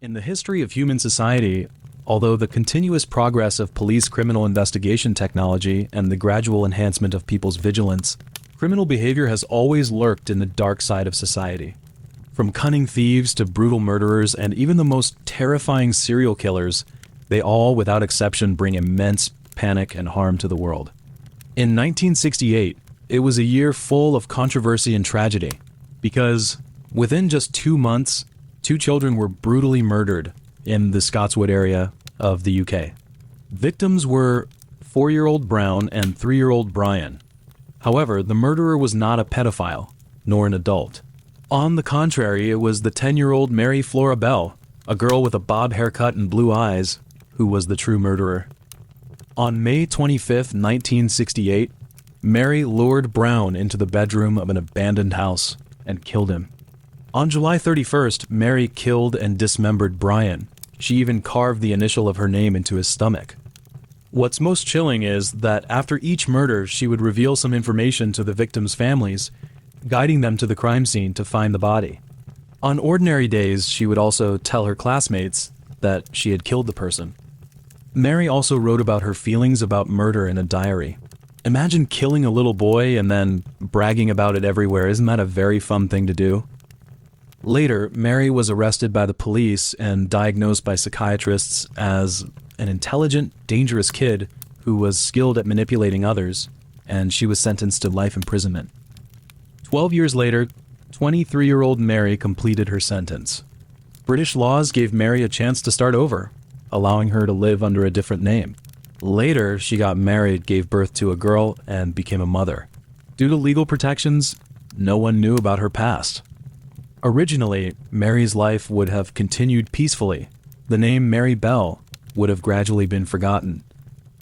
In the history of human society, although the continuous progress of police criminal investigation technology and the gradual enhancement of people's vigilance, criminal behavior has always lurked in the dark side of society. From cunning thieves to brutal murderers and even the most terrifying serial killers, they all, without exception, bring immense panic and harm to the world. In 1968, it was a year full of controversy and tragedy, because within just 2 months, 2 children were brutally murdered in the Scotswood area of the UK. Victims were 4-year-old Brown and 3-year-old Brian. However, the murderer was not a pedophile, nor an adult. On the contrary, it was the 10-year-old Mary Flora Bell, a girl with a bob haircut and blue eyes, who was the true murderer. On May 25, 1968, Mary lured Brown into the bedroom of an abandoned house and killed him. On July 31st, Mary killed and dismembered Brian. She even carved the initial of her name into his stomach. What's most chilling is that after each murder, she would reveal some information to the victims' families, guiding them to the crime scene to find the body. On ordinary days, she would also tell her classmates that she had killed the person. Mary also wrote about her feelings about murder in a diary. Imagine killing a little boy and then bragging about it everywhere. Isn't that a very fun thing to do? Later, Mary was arrested by the police and diagnosed by psychiatrists as an intelligent, dangerous kid who was skilled at manipulating others, and she was sentenced to life imprisonment. 12 years later, 23-year-old Mary completed her sentence. British laws gave Mary a chance to start over, allowing her to live under a different name. Later, she got married, gave birth to a girl, and became a mother. Due to legal protections, no one knew about her past. Originally, Mary's life would have continued peacefully. The name Mary Bell would have gradually been forgotten.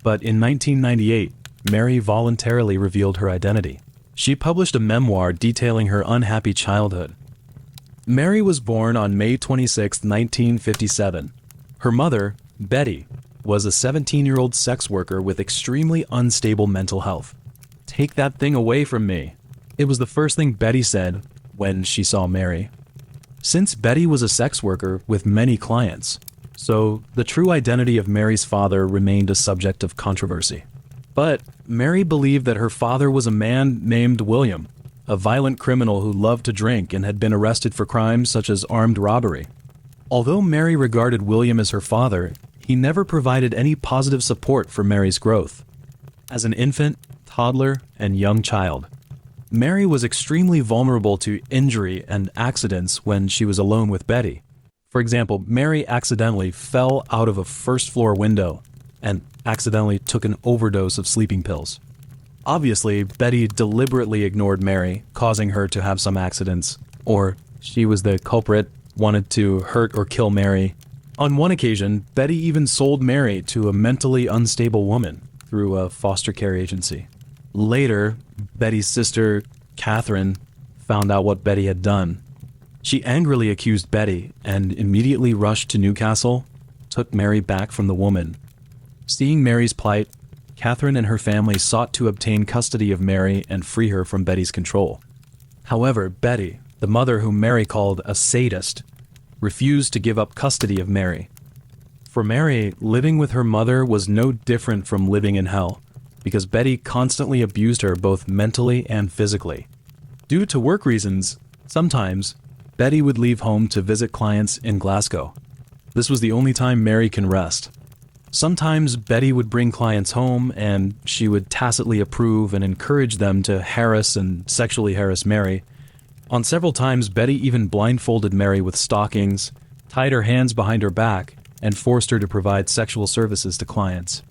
But in 1998, Mary voluntarily revealed her identity. She published a memoir detailing her unhappy childhood. Mary was born on May 26, 1957. Her mother, Betty, was a 17-year-old sex worker with extremely unstable mental health. "Take that thing away from me." It was the first thing Betty said when she saw Mary. Since Betty was a sex worker with many clients, so the true identity of Mary's father remained a subject of controversy. But Mary believed that her father was a man named William, a violent criminal who loved to drink and had been arrested for crimes such as armed robbery. Although Mary regarded William as her father, he never provided any positive support for Mary's growth. As an infant, toddler, and young child, Mary was extremely vulnerable to injury and accidents when she was alone with Betty. For example, Mary accidentally fell out of a first-floor window and accidentally took an overdose of sleeping pills. Obviously, Betty deliberately ignored Mary, causing her to have some accidents, or she was the culprit, wanted to hurt or kill Mary. On one occasion, Betty even sold Mary to a mentally unstable woman through a foster care agency. Later, Betty's sister, Catherine, found out what Betty had done. She angrily accused Betty and immediately rushed to Newcastle, took Mary back from the woman. Seeing Mary's plight, Catherine and her family sought to obtain custody of Mary and free her from Betty's control. However, Betty, the mother whom Mary called a sadist, refused to give up custody of Mary. For Mary, living with her mother was no different from living in hell, because Betty constantly abused her both mentally and physically. Due to work reasons, sometimes Betty would leave home to visit clients in Glasgow. This was the only time Mary can rest. Sometimes Betty would bring clients home and she would tacitly approve and encourage them to harass and sexually harass Mary. On several times, Betty even blindfolded Mary with stockings, tied her hands behind her back, and forced her to provide sexual services to clients.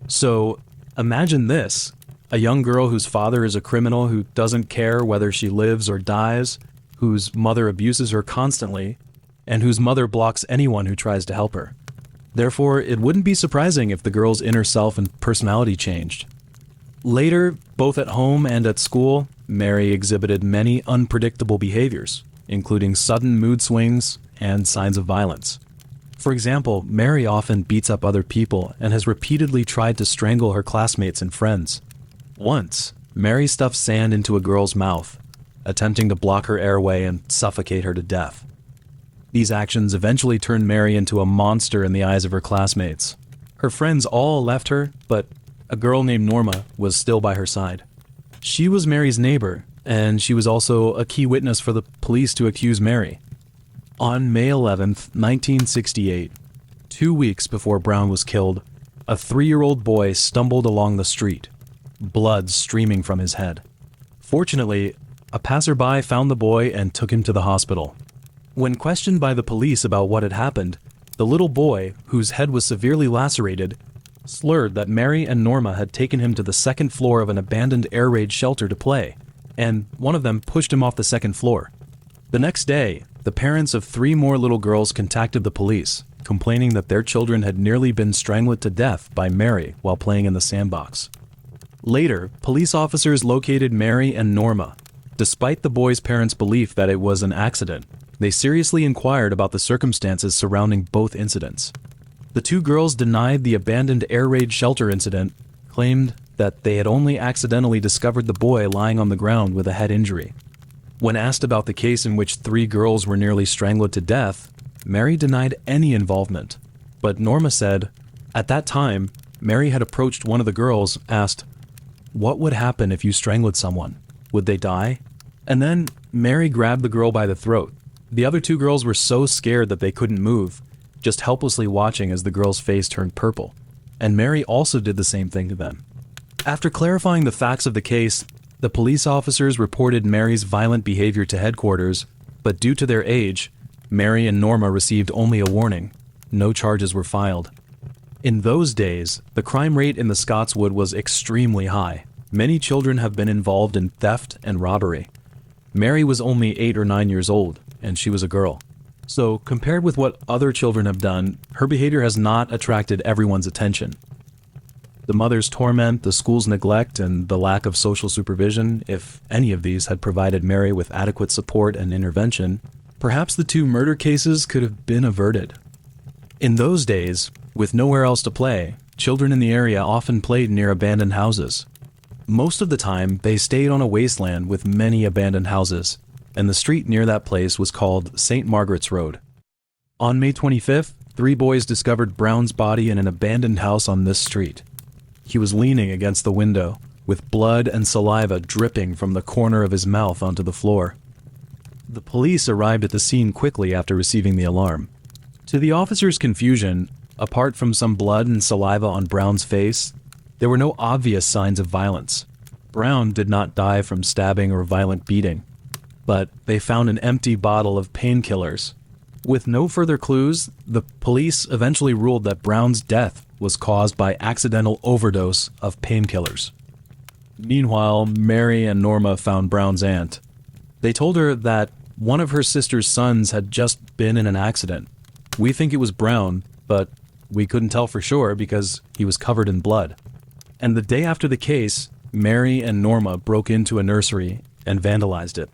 So, imagine this: a young girl whose father is a criminal who doesn't care whether she lives or dies, whose mother abuses her constantly, and whose mother blocks anyone who tries to help her. Therefore, it wouldn't be surprising if the girl's inner self and personality changed. Later, both at home and at school, Mary exhibited many unpredictable behaviors, including sudden mood swings and signs of violence. For example, Mary often beats up other people and has repeatedly tried to strangle her classmates and friends. Once, Mary stuffed sand into a girl's mouth, attempting to block her airway and suffocate her to death. These actions eventually turned Mary into a monster in the eyes of her classmates. Her friends all left her, but a girl named Norma was still by her side. She was Mary's neighbor, and she was also a key witness for the police to accuse Mary. On May 11th, 1968, 2 weeks before Brown was killed, a 3-year-old boy stumbled along the street, blood streaming from his head. Fortunately, a passerby found the boy and took him to the hospital. When questioned by the police about what had happened, the little boy, whose head was severely lacerated, slurred that Mary and Norma had taken him to the second floor of an abandoned air raid shelter to play, and one of them pushed him off the second floor. The next day, the parents of 3 more little girls contacted the police, complaining that their children had nearly been strangled to death by Mary while playing in the sandbox. Later, police officers located Mary and Norma. Despite the boys' parents' belief that it was an accident, they seriously inquired about the circumstances surrounding both incidents. The 2 girls denied the abandoned air raid shelter incident, claimed that they had only accidentally discovered the boy lying on the ground with a head injury. When asked about the case in which 3 girls were nearly strangled to death, Mary denied any involvement. But Norma said, at that time, Mary had approached one of the girls, asked, "What would happen if you strangled someone? Would they die?" And then Mary grabbed the girl by the throat. The other 2 girls were so scared that they couldn't move, just helplessly watching as the girl's face turned purple. And Mary also did the same thing to them. After clarifying the facts of the case, the police officers reported Mary's violent behavior to headquarters, but due to their age, Mary and Norma received only a warning. No charges were filed. In those days, the crime rate in the Scotswood was extremely high. Many children have been involved in theft and robbery. Mary was only 8 or 9 years old, and she was a girl. So, compared with what other children have done, her behavior has not attracted everyone's attention. The mother's torment, the school's neglect, and the lack of social supervision, if any of these had provided Mary with adequate support and intervention, perhaps the 2 murder cases could have been averted. In those days, with nowhere else to play, children in the area often played near abandoned houses. Most of the time, they stayed on a wasteland with many abandoned houses, and the street near that place was called St. Margaret's Road. On May 25th, 3 boys discovered Brown's body in an abandoned house on this street. He was leaning against the window, with blood and saliva dripping from the corner of his mouth onto the floor. The police arrived at the scene quickly after receiving the alarm. To the officers' confusion, apart from some blood and saliva on Brown's face, there were no obvious signs of violence. Brown did not die from stabbing or violent beating, but they found an empty bottle of painkillers. With no further clues, the police eventually ruled that Brown's death was caused by accidental overdose of painkillers. Meanwhile, Mary and Norma found Brown's aunt. They told her that one of her sister's sons had just been in an accident. We think it was Brown, but we couldn't tell for sure because he was covered in blood. And the day after the case, Mary and Norma broke into a nursery and vandalized it.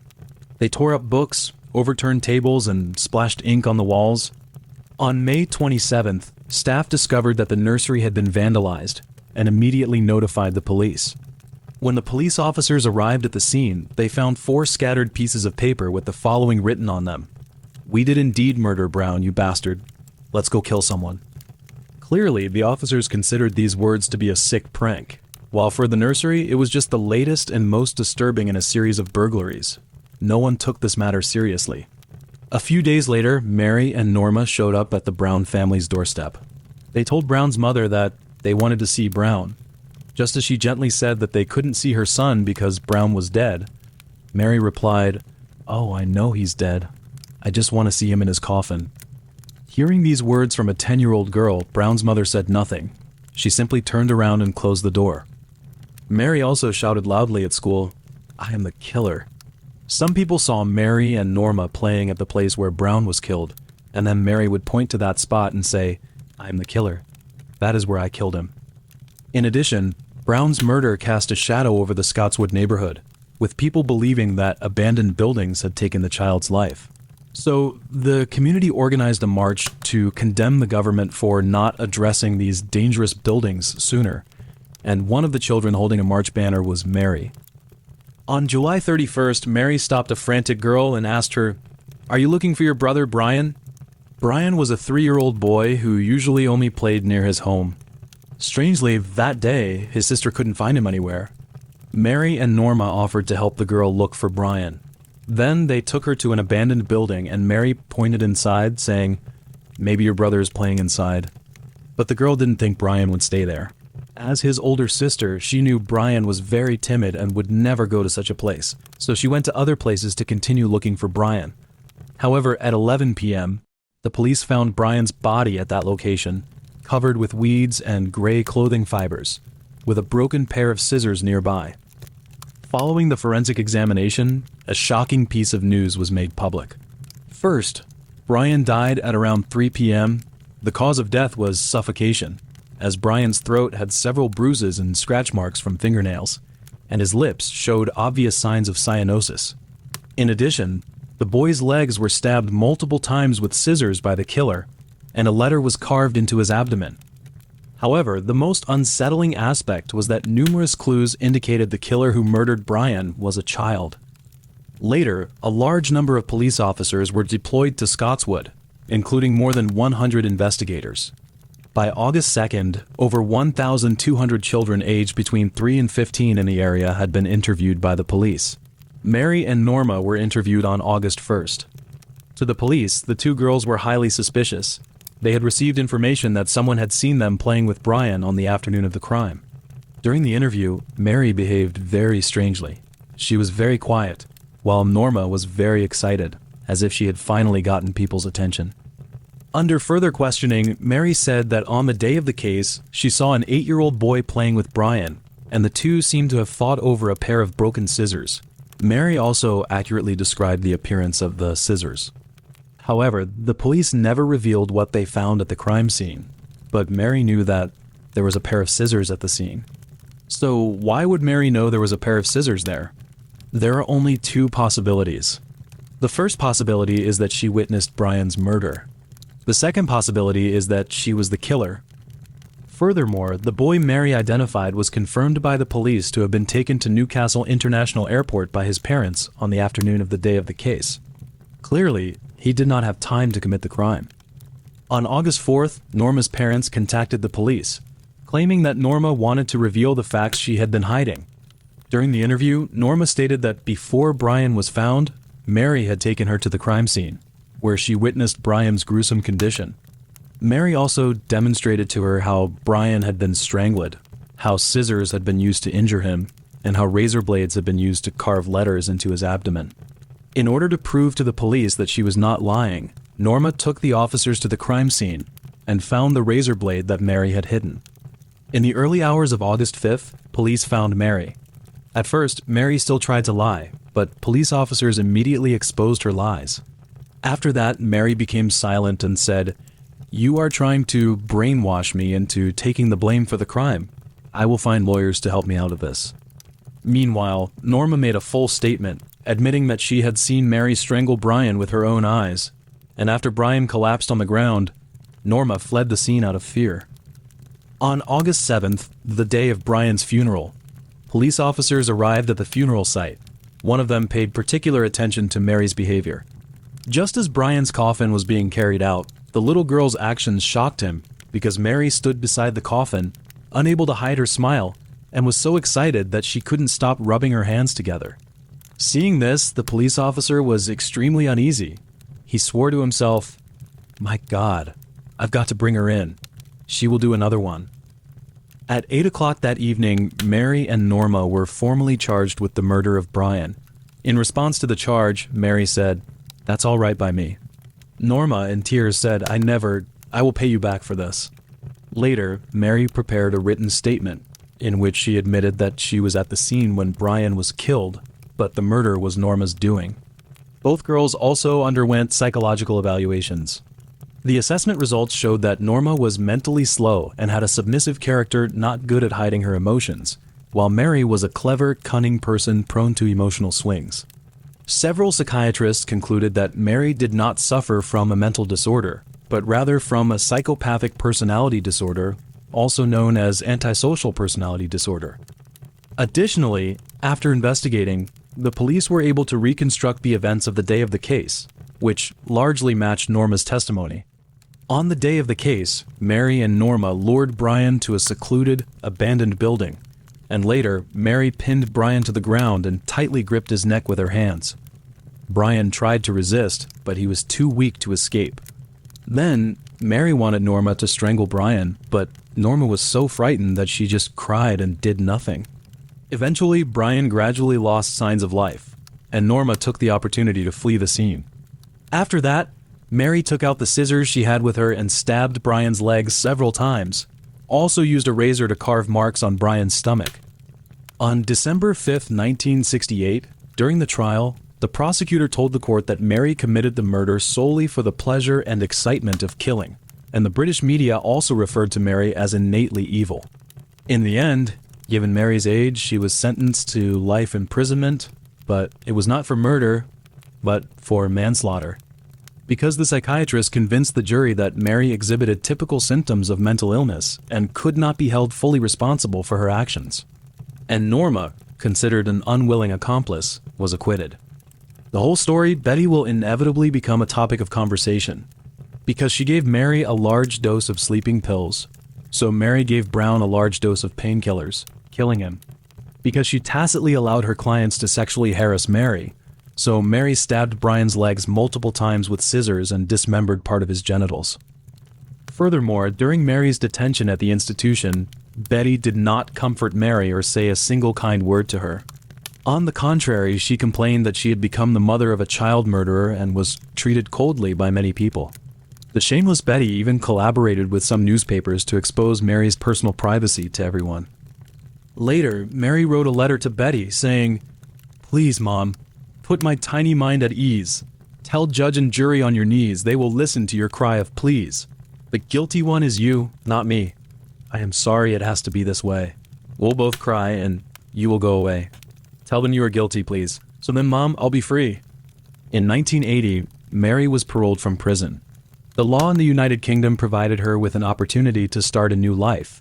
They tore up books, overturned tables, and splashed ink on the walls. On May 27th, staff discovered that the nursery had been vandalized and immediately notified the police. When the police officers arrived at the scene, they found 4 scattered pieces of paper with the following written on them: "We did indeed murder Brown, you bastard. Let's go kill someone." Clearly, the officers considered these words to be a sick prank, while for the nursery, it was just the latest and most disturbing in a series of burglaries. No one took this matter seriously. A few days later, Mary and Norma showed up at the Brown family's doorstep. They told Brown's mother that they wanted to see Brown. Just as she gently said that they couldn't see her son because Brown was dead, Mary replied, "Oh, I know he's dead. I just want to see him in his coffin." Hearing these words from a 10-year-old girl, Brown's mother said nothing. She simply turned around and closed the door. Mary also shouted loudly at school, "I am the killer." Some people saw Mary and Norma playing at the place where Brown was killed, and then Mary would point to that spot and say, "I am the killer. That is where I killed him." In addition, Brown's murder cast a shadow over the Scotswood neighborhood, with people believing that abandoned buildings had taken the child's life. So the community organized a march to condemn the government for not addressing these dangerous buildings sooner, and one of the children holding a march banner was Mary. On July 31st, Mary stopped a frantic girl and asked her, "Are you looking for your brother Brian?" Brian was a 3-year-old boy who usually only played near his home. Strangely, that day, his sister couldn't find him anywhere. Mary and Norma offered to help the girl look for Brian. Then they took her to an abandoned building and Mary pointed inside, saying, "Maybe your brother is playing inside." But the girl didn't think Brian would stay there. As his older sister, she knew Brian was very timid and would never go to such a place, so she went to other places to continue looking for Brian. However, at 11 p.m., the police found Brian's body at that location, covered with weeds and gray clothing fibers, with a broken pair of scissors nearby. Following the forensic examination, a shocking piece of news was made public. First, Brian died at around 3 p.m. The cause of death was suffocation, as Brian's throat had several bruises and scratch marks from fingernails, and his lips showed obvious signs of cyanosis. In addition, the boy's legs were stabbed multiple times with scissors by the killer, and a letter was carved into his abdomen. However, the most unsettling aspect was that numerous clues indicated the killer who murdered Brian was a child. Later, a large number of police officers were deployed to Scotswood, including more than 100 investigators. By August 2nd, over 1,200 children aged between 3 and 15 in the area had been interviewed by the police. Mary and Norma were interviewed on August 1st. To the police, the two girls were highly suspicious. They had received information that someone had seen them playing with Brian on the afternoon of the crime. During the interview, Mary behaved very strangely. She was very quiet, while Norma was very excited, as if she had finally gotten people's attention. Under further questioning, Mary said that on the day of the case, she saw an 8-year-old boy playing with Brian, and the two seemed to have fought over a pair of broken scissors. Mary also accurately described the appearance of the scissors. However, the police never revealed what they found at the crime scene, but Mary knew that there was a pair of scissors at the scene. So why would Mary know there was a pair of scissors there? There are only two possibilities. The first possibility is that she witnessed Brian's murder. The second possibility is that she was the killer. Furthermore, the boy Mary identified was confirmed by the police to have been taken to Newcastle International Airport by his parents on the afternoon of the day of the case. Clearly, he did not have time to commit the crime. On August 4th, Norma's parents contacted the police, claiming that Norma wanted to reveal the facts she had been hiding. During the interview, Norma stated that before Brian was found, Mary had taken her to the crime scene, where she witnessed Brian's gruesome condition. Mary also demonstrated to her how Brian had been strangled, how scissors had been used to injure him, and how razor blades had been used to carve letters into his abdomen. In order to prove to the police that she was not lying, Norma took the officers to the crime scene and found the razor blade that Mary had hidden. In the early hours of August 5th, police found Mary. At first, Mary still tried to lie, but police officers immediately exposed her lies. After that, Mary became silent and said, "You are trying to brainwash me into taking the blame for the crime. I will find lawyers to help me out of this." Meanwhile, Norma made a full statement, admitting that she had seen Mary strangle Brian with her own eyes, and after Brian collapsed on the ground, Norma fled the scene out of fear. On August 7th, the day of Brian's funeral, police officers arrived at the funeral site. One of them paid particular attention to Mary's behavior. Just as Brian's coffin was being carried out, the little girl's actions shocked him because Mary stood beside the coffin, unable to hide her smile, and was so excited that she couldn't stop rubbing her hands together. Seeing this, the police officer was extremely uneasy. He swore to himself, "My God, I've got to bring her in. She will do another one." At 8 o'clock that evening, Mary and Norma were formally charged with the murder of Brian. In response to the charge, Mary said, "That's all right by me." Norma, in tears, said, I will pay you back for this." Later, Mary prepared a written statement in which she admitted that she was at the scene when Brian was killed, but the murder was Norma's doing. Both girls also underwent psychological evaluations. The assessment results showed that Norma was mentally slow and had a submissive character not good at hiding her emotions, while Mary was a clever, cunning person prone to emotional swings. Several psychiatrists concluded that Mary did not suffer from a mental disorder, but rather from a psychopathic personality disorder, also known as antisocial personality disorder. Additionally, after investigating, the police were able to reconstruct the events of the day of the case, which largely matched Norma's testimony. On the day of the case, Mary and Norma lured Brian to a secluded, abandoned building, and later, Mary pinned Brian to the ground and tightly gripped his neck with her hands. Brian tried to resist, but he was too weak to escape. Then, Mary wanted Norma to strangle Brian, but Norma was so frightened that she just cried and did nothing. Eventually, Brian gradually lost signs of life, and Norma took the opportunity to flee the scene. After that, Mary took out the scissors she had with her and stabbed Brian's legs several times, also used a razor to carve marks on Brian's stomach. On December 5, 1968, during the trial, the prosecutor told the court that Mary committed the murder solely for the pleasure and excitement of killing, and the British media also referred to Mary as innately evil. In the end, given Mary's age, she was sentenced to life imprisonment, but it was not for murder, but for manslaughter. Because the psychiatrist convinced the jury that Mary exhibited typical symptoms of mental illness and could not be held fully responsible for her actions. And Norma, considered an unwilling accomplice, was acquitted. The whole story, Betty will inevitably become a topic of conversation, because she gave Mary a large dose of sleeping pills, so Mary gave Brown a large dose of painkillers, killing him. Because she tacitly allowed her clients to sexually harass Mary, so Mary stabbed Brian's legs multiple times with scissors and dismembered part of his genitals. Furthermore, during Mary's detention at the institution, Betty did not comfort Mary or say a single kind word to her. On the contrary, she complained that she had become the mother of a child murderer and was treated coldly by many people. The shameless Betty even collaborated with some newspapers to expose Mary's personal privacy to everyone. Later, Mary wrote a letter to Betty saying, "Please, Mom, put my tiny mind at ease. Tell judge and jury on your knees they will listen to your cry of please. The guilty one is you, not me. I am sorry it has to be this way. We'll both cry and you will go away. Tell them you are guilty, please. So then, Mom, I'll be free." In 1980, Mary was paroled from prison. The law in the United Kingdom provided her with an opportunity to start a new life,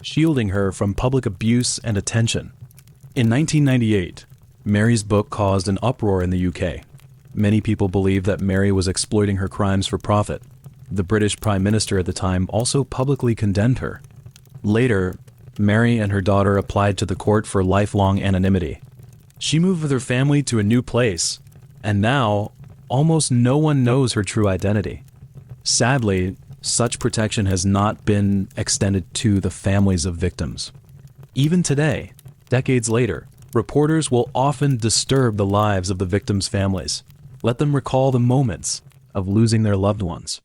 shielding her from public abuse and attention. In 1998, Mary's book caused an uproar in the UK. Many people believed that Mary was exploiting her crimes for profit. The British Prime Minister at the time also publicly condemned her. Later, Mary and her daughter applied to the court for lifelong anonymity. She moved with her family to a new place, and now, almost no one knows her true identity. Sadly, such protection has not been extended to the families of victims. Even today, decades later, reporters will often disturb the lives of the victims' families, let them recall the moments of losing their loved ones.